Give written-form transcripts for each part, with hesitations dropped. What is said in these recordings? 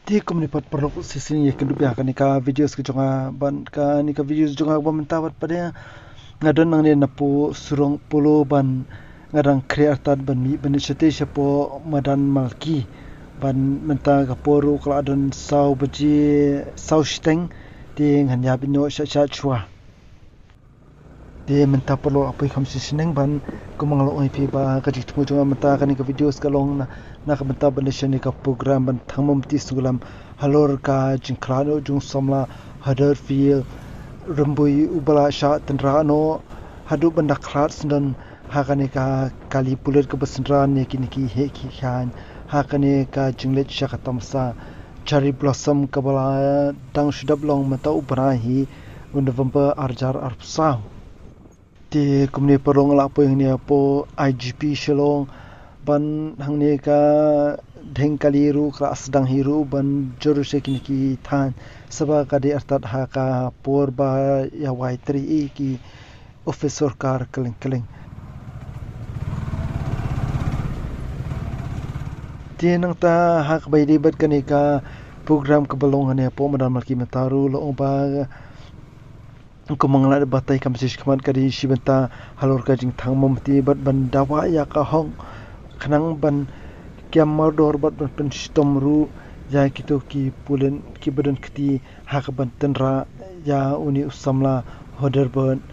Ti komunipat perlu sisi ya kedu pihak ni ka videos ke jonga ban ka ni ka videos jonga ba mentawat pada ngadon nang ni napu surong pulu ban ngadang kreatat ban mi ban sete siapo madan malki ban menta ka poru kala adon sau baji sau steng ti ngan ya bino sha chua dia menta perlu apa yang kami seneng ban kumangalo oi pi ba ka jitmu jonga menta ka ni ka videos ka long na ka menta ban ni ka program ban thangmom ti sulam halor ka jingkrano jung somla hadar feel rembui ubala sha tendrano hadu banda khlat sendan hakane ka kali pulet ke besendran ne kini ki he ki khan hakane ka jinglet sha katamsa cherry blossom ka bala dang shudab long mata ubrahi November arjar arpsa ti kumni perong la po yang ni apo IGP shalong ban hang ni ka dheng kaliru kra sedang hiru ban juru sekini ki than saba ka di artat ha ka por ba ya y3 ki officer kar keling ti nang ta hak bai di bat kani ka program ke belong ne apo madan malki metaru lo ba ko mangla batai kam sis khaman kadi sibenta halor ka jing thang momti bat ban dawa ya ka hong khanang ban kiam mardor bat ban stom ru ya kito ki pulen ki badan kiti hak ban tenra ya uni usamla hodar ban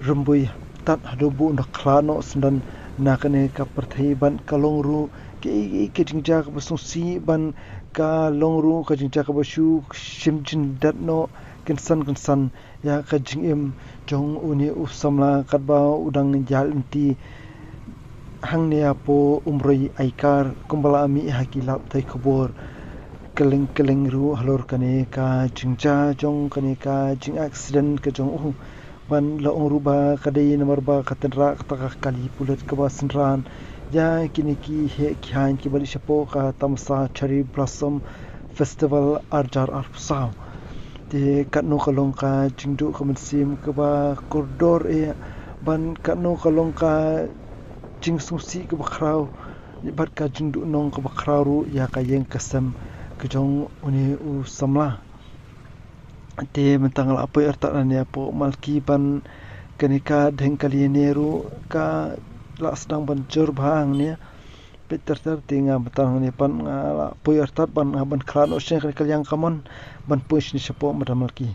rumbui tat hadubu ndak khlano sendan nakane ka perthai ban kalong ru ki jing ja ka basung si ban ka long ru ka jing ja ka basu simjin dat no kensan ya ka jingim jong uni usamla kadba udang jalti hang ne apo umroi aikar kumbala ami hakilap tai khobor keleng ru halor kane ka jingja jong kane ka jing accident ka jong ban la ruba kadai nomor ba katenra ka kali pulet ka basenran ya kini ki he khan ki bali shapo ka tamsa cherry blossom festival arjar arpsau ti katno kalong ka jingdu kemensim ke ba koridor ban katno kalong ka jing susi ke bakrau bat ka jingdu nong ke bakrau ru ya ka yeng kasam ke jong uni u samla ti mentang la apa erta ne apo malki ban kenika dheng kali neru ka la sedang ban jur bang ne Peter tinga betang ni pan la puy artat ban klan oseng kal yang kamon ban push ni sepo madamalki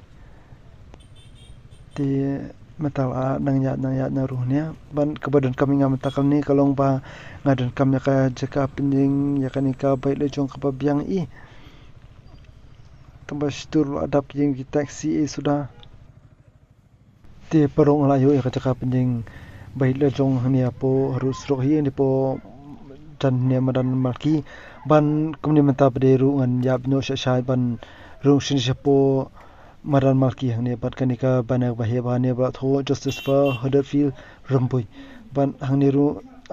ti metal nang ya na ruhnya ban kebadan kami ngam takal ni kalong ba ngadan kam ya ka jaka pending ya kan ka baik le jong ka biang tambah stur adap yang taksi sudah ti perong la yo ya ka jaka pending baik le jong ni apo harus rohi ni po dan ne madan malki ban kumni menta pederu ngan yabno shai ban rung shin shapo madan malki hangni bat kanika bana bahya bane ba tho justice for Huddersfield rumpui ban hangni ru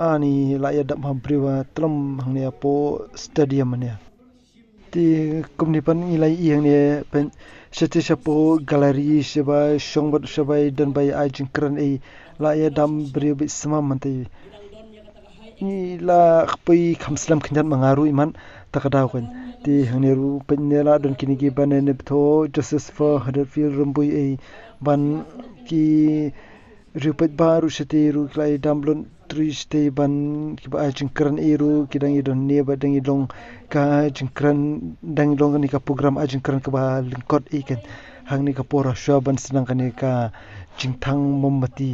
ani la ya dam hampriwa tlam hangni apo stadium ne ti kumni pan ilai hangni pen sete shapo gallery shaba shongbat shabai dan bai ajin kran la ya dam bri bi sama mantai ni la khpui khamslam khinjan mangaru iman takadaw kan ti hangneru penela don kini gi banene tho justice for Huddersfield rumbui ban ki rupet baru setiru klai damblon triste ban ki ba jingkran eru kidang idon ne ba dang idong ka jingkran dang idong ni ka program ajingkran ka ba lingkot iken hangni ka pora shaban senang kan ka jingthang mombati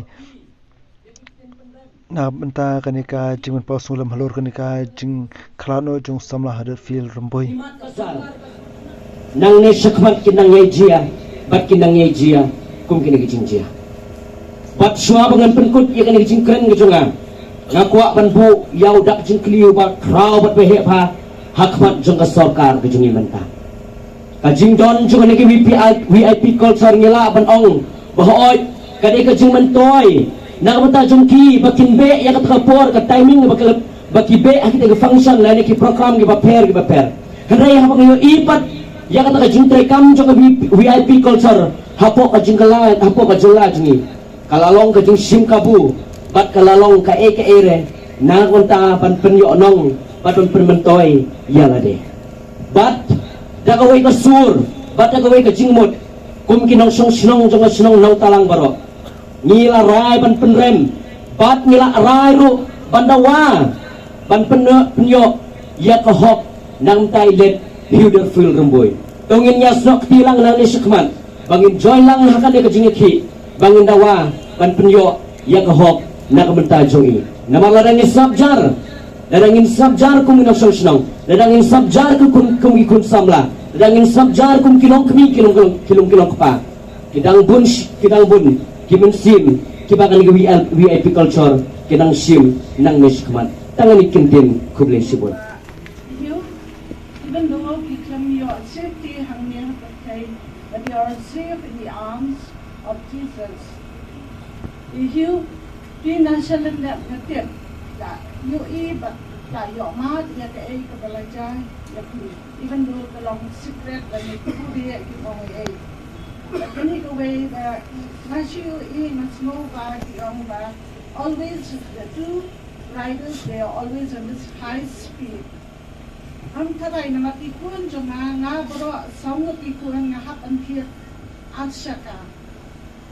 na benta kanika jimun pausulam halor kanika jing khlano jung samla Huddersfield rumboi nang ne sakmat kinang yejia bat kinang yejia kum kini kijingjia bat shwa bangan penkut ya kini kijingkren ngejunga ngakwa ban bu yau dak jingkliu bat kraw bat behe pa hakmat jung sarkar kejungi menta kajing don jung ne VIP culture ngila ban ong bahoy kani kajing mentoy nakabata jungki bakin be ya kata kapor ka timing baki be akita ka function la ki program ki pair hanay habang yo ipat ya kata ka jingtay kam jong VIP culture hapo ka jingkalan hapo ka jula jingi kalalong ka jing sim kabu bat kalalong ka ere na konta pan penyo nong bat penmentoy ya la de bat dagaway ka sur, bat dagaway ka jingmut, kum kinong sinong jong sinong nang talang baro. Ngila rai ban penrem, bat ngila rai ru bandawa, ban penyo, ya kahok nang tailet hiuder fil remboy. Tongin nya sok tilang nang nisukman, bangin joy lang hakan dia kejingiki, bangin dawa ban penyo, ya kahok nang mentajong ini. Nama larang sabjar, larangin sabjar kum kinong sinong, larangin sabjar kum ikun samla, larangin sabjar kum kilong kemi kilong kepa. Kidang bun kimensim kibakan VIP culture kinang sim nang meskuman tangan ikintin kublay sibon. You, even though you claim your safety hanging but you are safe in the arms of Jesus. You di national that natip that you but that your mouth ya ke ay kabalajay ya even though the long secret that you could be you but when you go away, Matthew must know by the always the two riders they are always on this high speed. Ang taray na matikuan dyan nga bro song matikuan nga hap ang kit asya ka.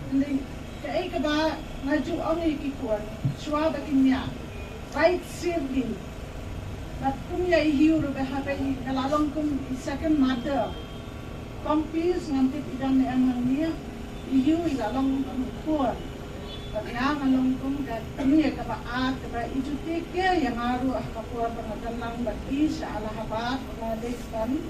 Hindi kaya ka ba medyo ang ikikuan suwa ba kinya right safely. But kung ya ihiro ba habay kalalong kung second mother. Kompis ngantit idang ni ang niya iyu ilalong kuan pagya ngalong kung kami ka ba itu tike yang aru kapua pangadalang bagi sa alahabat na destan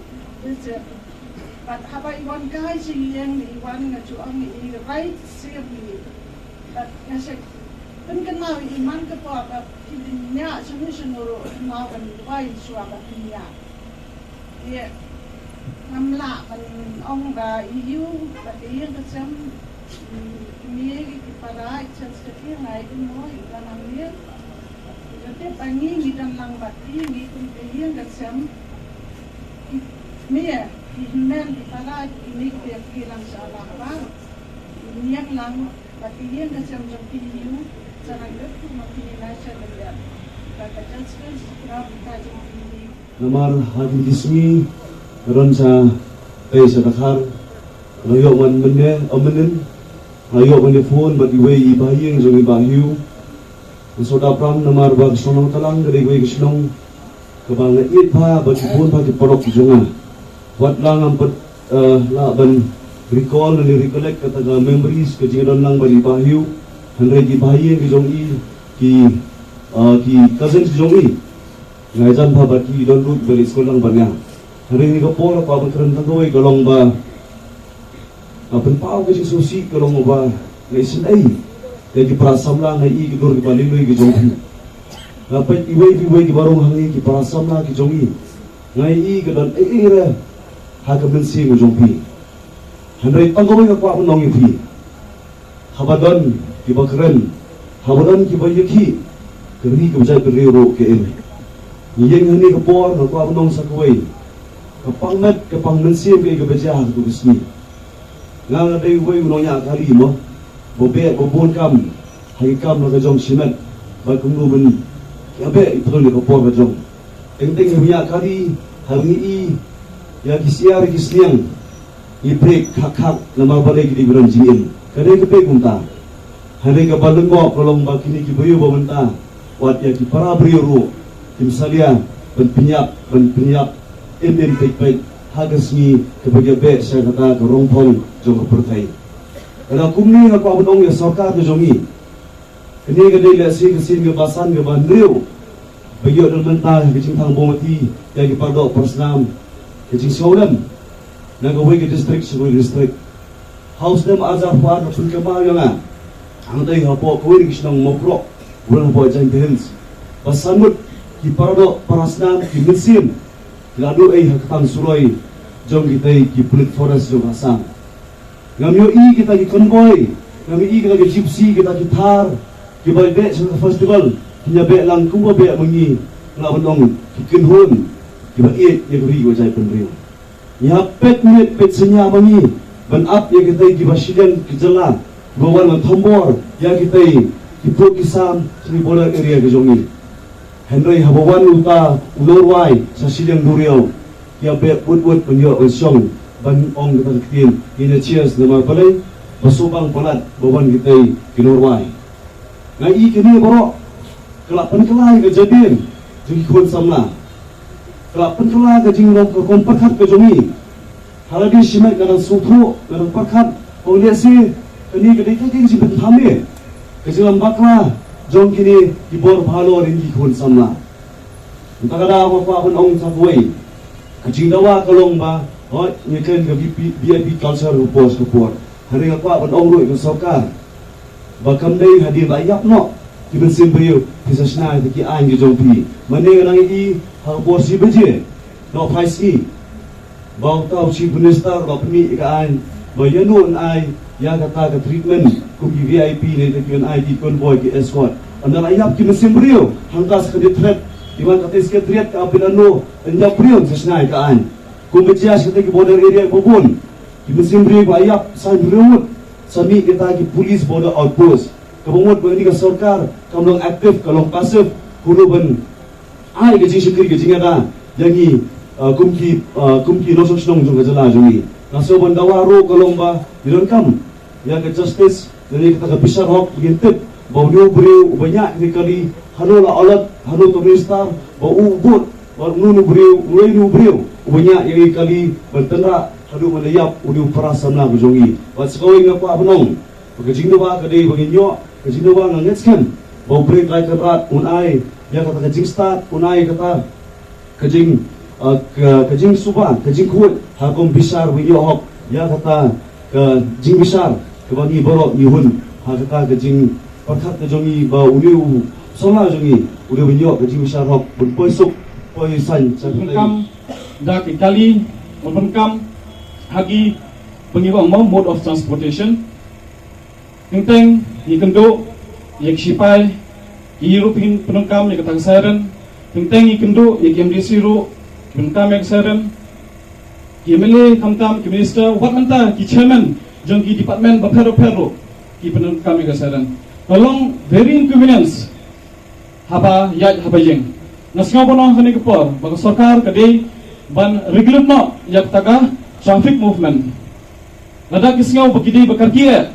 but haba iwan kai siyang iwan nga juang i right safely but nasa penkenal iman ka po at niya sunod mawan wai suabat niya yeah namla man ong ba iyu ba iyan kasam miye ki para chance ke ngai no ikan amir jadi pangi ngidan lang bati ngi kun iyan kasam miye imen di para ini ke kilang salah ba iyan lang bati iyan kasam jadi iyu sarang itu mati nasa dia kata chance ke rab ka jadi namar hadi dismi ron sa ay sa Dakar layo man amanin layo man phone bat iway ibayeng jong ibahyu so da pram namar bag sonong talang gade iway gisnong kabang it pa bat phone pa porok jonga wat lang ang laban recall ni recollect kataga memories ke jingon lang bali bahyu hanre ibayeng jong ki cousin jong ngai jan pa bat ki don lut bali school lang banya hari ini kapor apa berkeran tanggoi kalau ba apa pau ke susi kalau ba lesin ai jadi prasam lah ngai i gidur di baliloi ke jong apa iwei di barong hangi ki prasam lah ki jongi ngai i gidan ra ha ka bensi ke jong pi hanrei tanggoi ka pa nong pi habadan ki bakren habadan ki bayaki keri ke bajai beriru ke ini yeng hani kapor na pa nong sakoi kapangat kapang mensim ke kebaja tu kesni ngang ada iwei unonya kali mo bobe bobon kam hai kam na kajong simet ba kumnu ben yabe ipro ni kopor kajong teng punya kali hari i ya kisiar kisniang i break hak nama balik di bulan jin kade ke pe gumta hari ka balenggo kolong ba kini ki boyo bamenta wat ya ki para briuru timsalia ben penyap Indian baik-baik hagasmi kebagai baik saya kata kerongpong jong kepertai. Kalau kumni aku abang ya sarkar tu jongi. Kini kedai lesi kesin ke basan ke bandriu. Bagi orang mentah kecing tang bomati yang dipadok persnam kecing saudan. Nagawai ke distrik sebagai distrik. House dem azar far pun kemal yang ah. Angtai hapo kuing kisnang moprok. Bulan hapo jang tehens. Basanut dipadok persnam di mesin. Lalu hakatang suroi jong kita ki pulit forest jong asang ngamyo kita ki convoy ngamyo kita ki gypsy kita ki thar ki balbe sa festival kinya be lang kumba be mangi nglawan ong ki kinhun ki ba ye ri go jai penriu ya pet senya mangi ban up ye kita ki basidan ki jala gowan thombor ya kita ki prokisam sini border area ke jongi Henry habawan uta ulorwai sa silang duriaw ya be wood penyo song ban ong kita tin ina cheers nama balai basubang palat bawan kita kinorwai ngai kini boro kelapan kelai kejadian jadi kon samla kelapan kelai kejing rok komparkat kejongi haladi simak kana suthu kana parkat oleh si ini kedai kaki si benthame kejelam bakla jong kini dibor bhalo ringi kon samla entah kada apa pun ong sabway kejing dawa kalong ba oh nyekan ke VIP culture report hari apa pun ong roi ke sokar bakam dai hadir bayap no kiben simbriu pisasna ki an ge jongpi mane nang i ha porsi beje no paisi bau tau si minister ba pni ka an bayanu ai ya kata ke treatment ku VIP ne ke ai di convoy ki escort andal ayap kiben simbriu hangkas ke threat iman kata sekretariat ka pinano anja prion sasna ka an ku bejas kata ki border area bobon kiben simbriu ba ayap sai berut sami kita ki police border outpost kebungut bagi ka sarkar kamlong aktif kalong pasif huluban ai ke jingsikri ke jingada yangi kumki no sosnong jong jala jongi naso bandawaro kalong ba dironkam ya ke justice dari kita ke pisar hok bintip bau beriu banyak ni kali hanola alat hanu minister bau ubut nunu beriu banyak yang kali bertendra hadu melayap udu parasana jongi wat sekoi ngapa abnong Kejing doa kedai bagi nyok, kejing doa ngangetskan. Bau break lai kerat unai, ya kata kejing start unai kata kejing subah, kejing kuat, hakum besar bagi nyok, ya kata kejing besar, kebagi borok nyuhun, kata kejing perkat kejongi bau uliu, solar jongi, uliu bagi nyok kejing besar hok berpoisuk, poisan. Pengkam dah kali, pengkam hagi pengiwang mau mode of transportation. Tentang ikendo yak sipai Europin penungkam yak katang siren tentang ikendo yak MDC ro penungkam yak siren kimele kamtam ki minister wat menta ki chairman jong ki department bapero ki penungkam yak siren tolong very inconvenience haba jeng nasngo bono hani kepor bag sarkar kadai ban regular no yak taga traffic movement lada kisngau bagidi bakarkia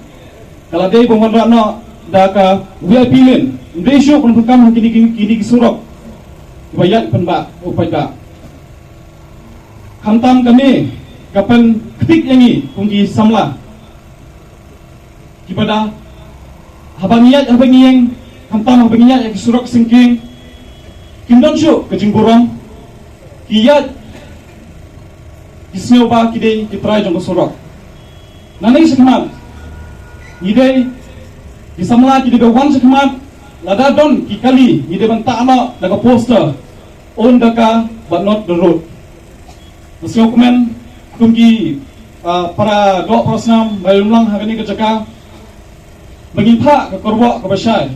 kalau dia pemandu nak dah ke VIP lane, besok pun kam kini kisurok, bayar penbak upaya. Hantam kami kapan ketik yang ini pungi samla. Kepada habangiat yang hantam habangiat yang kisurok singking, kindon syuk kejingburang, kiat kisnyo ba kidei kitrai jong kisurok. Nanai sekemat. Idai di samla ki de wan sekmat lada don ki kali ide banta ana daga poster on daga but not the road masih komen kungi para dok prosnam bayumlang hagani ke jaka bagi pak ke korbo ke basyai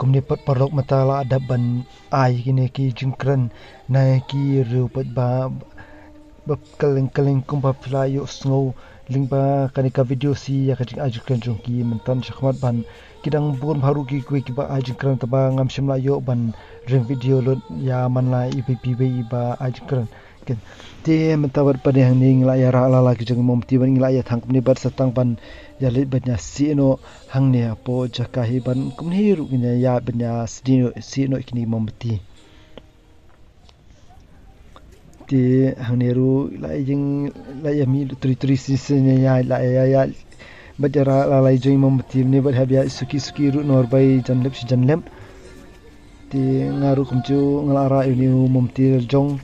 kumni pat parok matala adaban ai kini ki jingkran na ki rupat ba kaleng kumpa playo snow lingba kanika video si ya kajing ajukran jongki mentan syakmat ban kidang bun baru ki kwe ki ba ajukran taba ngam shimla yo ban ring video lot ya manla ipp ba ajukran ken te mentawat pada hang ning la ya ra la ki jeng mom ti ban la ya thang kumni bat satang ban ya lit banya sino hang ne po jakahi ban kumni ru nya ya banya sino kini mombti ti hang ne ru la jing la ya mi tri sisnya ya la ya bajara la jing mombti ne bat habya suki ru nor bai janlem ti ngaru kumcu ngalara ini mombti jong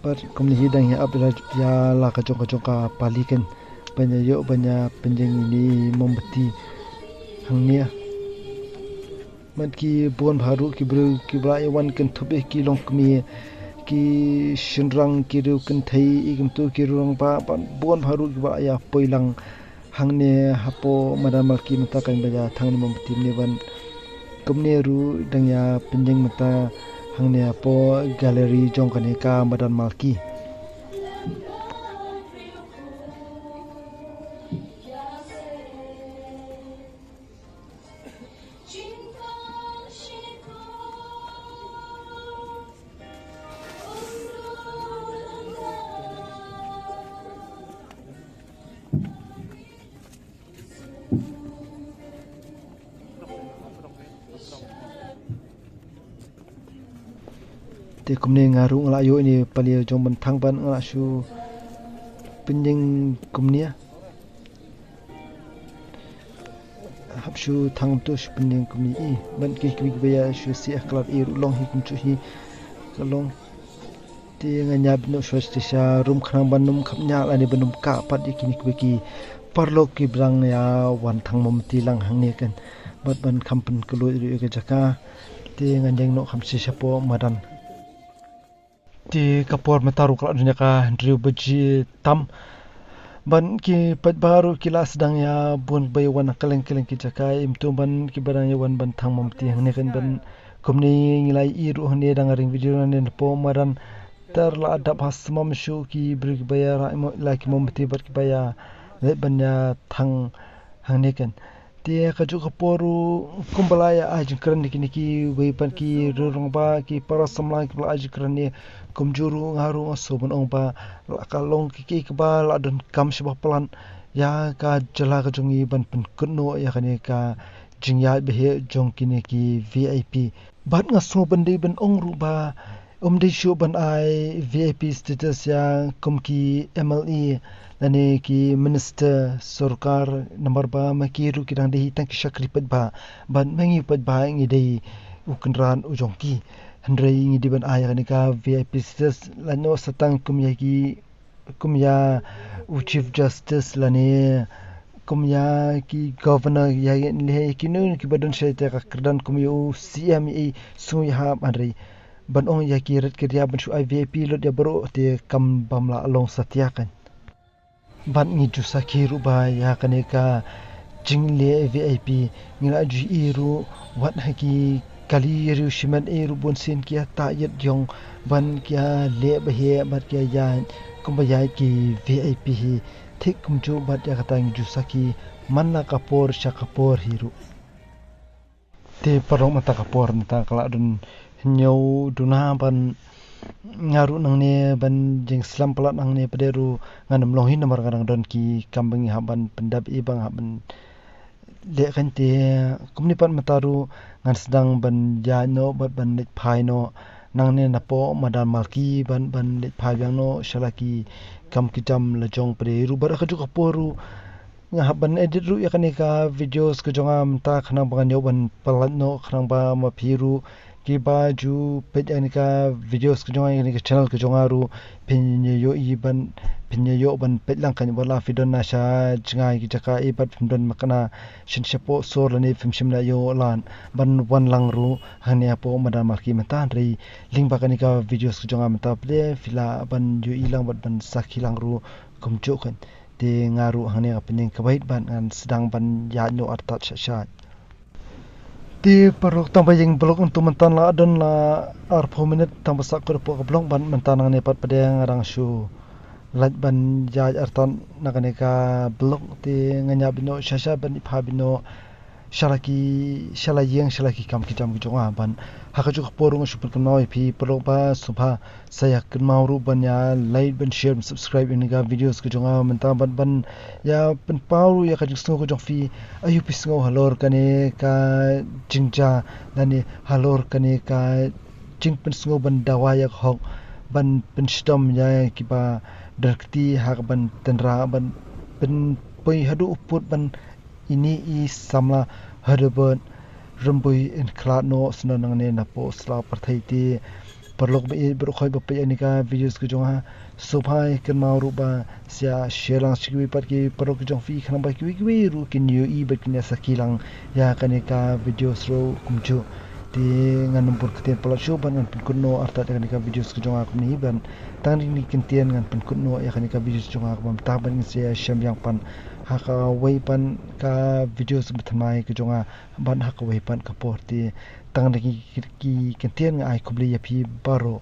par kumni hidang ya abla ya la ka jong ka palikan banyak penjeng ini mombati hangnya man ki bon baru ki bru ki bra wan kan thobe ki long kmi ki shinrang ki ru kan thai igam tu ki rong pa bon baru ki ba ya poilang hangne hapo madan malki mata kan baja thang ni mamtim ni ban kumne ru dang ya penjing mata hangne hapo galeri jong kan ka madan malki te kumne ngaru ngala yo ini palia jong ban thang ban ngala shu penjing kumnia hab shu thang tu shu penjing kumni I ban ki baya shu si aklar I long hi kum chu hi kalong te nganya bino shu sha rum khrang ban num khapnya ani banum ka pat ikini ki parlok ki brang ya wan thang mom ti lang hang ne kan bat ban khampan kulo ri ke jaka te nganjeng no kham si sapo madan ti kapor metaru kala dunia ka driu beji tam ban ki pat baru kila sedang ya bun bay wan kaleng ki jakai imtu ban ki barang ya wan ban thang mom ti hang ne kan ban kumni ngilai I ru hne dang ring video ne po madan tar la adap has mom shu ki brig bayara like mom ti bat ki baya le ban ya thang hang ne kan te ka ju kaporu kumbalaya ajin kran niki wei pan ki rurong ba ki para samlang ki ajin kran ni kumjuru ngaru asobon ong ba la kalong ki ba la don kam shibah plan ya ka jala ka jungi ban pen kunno ya kane ka jingya behe jong kini ki VIP bat nga so bandi ban ong ru ba de shu ban ai VIP status ya kum ki MLE lani ki minister sarkar number ba makiru kidang dehi tang shakri pad ba ban mengi pad ba ngi dei uknran ujong ki handrei ngi diban aya ni ka VIP status lano satang kumya u chief justice lani kumya ki governor ya le kinu ki badon shete ka kerdan kumyu CME sui ha andrei ban ong ya ki ret kerja ban shu VIP lot ya bro te kam bamla along satya kan ban ngi ju sakhiru ba ya kane ka jingle VIP ngila ju iru wat haki kali ru shiman eru bon sin kia ta yet jong ban kia le ba he bat kia ya kumba ya ki VIP hi thik kum ju bat ya kata ngi ju saki manna kapor shakapor hiru te parong mata kapor mata kala dun nyau duna ban ngaru nang ne ban jeng slam pelat nang ne pederu nganam long hin namar kadang don ki kambing haban pendap I bang haban le kan te kumni pan mataru ngan sedang ban ja no ban let phai no nang ne napo madan malki ban let phai yang no shalaki kam ki jam la jong pederu bar ka ju kaporu nga haban edit ru ya kanika videos ko jongam ta khana ban yo ban palat no khrang ba ma phiru ki baju pej anika videos ko jonga ni channel ko jonga ru pinye yo ban pej lang kan wala fidon na sha jinga ki jaka I bat fimdon makana shin shapo sor lani fimshim na yo lan ban wan lang ru hania po madan marki matan rei link ba kanika videos ko jonga mata ple fila ban yo ilang bat ban sakhi lang ru kumjo kan te ngaru hania pening kabait ban an sedang ban ya no artat sha ti parok tang bayeng blok untuk mentan la adon la arpo minute tang basak ko po blok ban mentan ne pat padeng arang shu lat ban ja artan nakane ka blok ti nganya bino shasha ban pha bino shalaki kam ki jam ki jonga ban hakaju porung super kanoi phi parok ba subha saya kan mauru ban ya like ban share subscribe ini ga videos ki jonga mentan ban ya pen pauru ya kaju sngo ko jong fi ayu pisngo halor kane ka jingja nani halor kane ka jing pen sngo ban dawaya hok ban pen stom ya ki ba dakti hak ban tenra ban pen poi hadu uput ban ini I samla hadaban rumbui in klat no senang ne napo sla parthai ti parlok be berkhoi ba pe anika videos ko jonga sophai kan mauru ba sia shelang sikwi pat ki parok jong fi khana ba ki ru kin yo I ba kin sakilang ya kanika videos ro kumju ti ngan pur keten pala show ban pen kunno arta kanika videos ko jonga kumni ban tang ni kintian ngan pen kunno ya kanika videos jonga ba ta ban sia syam yang pan haka weipan ka video sebetulnya ke jonga ban haka weipan ka porti tang lagi ki kentian ngai kubli yapi baro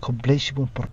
kubli shibun por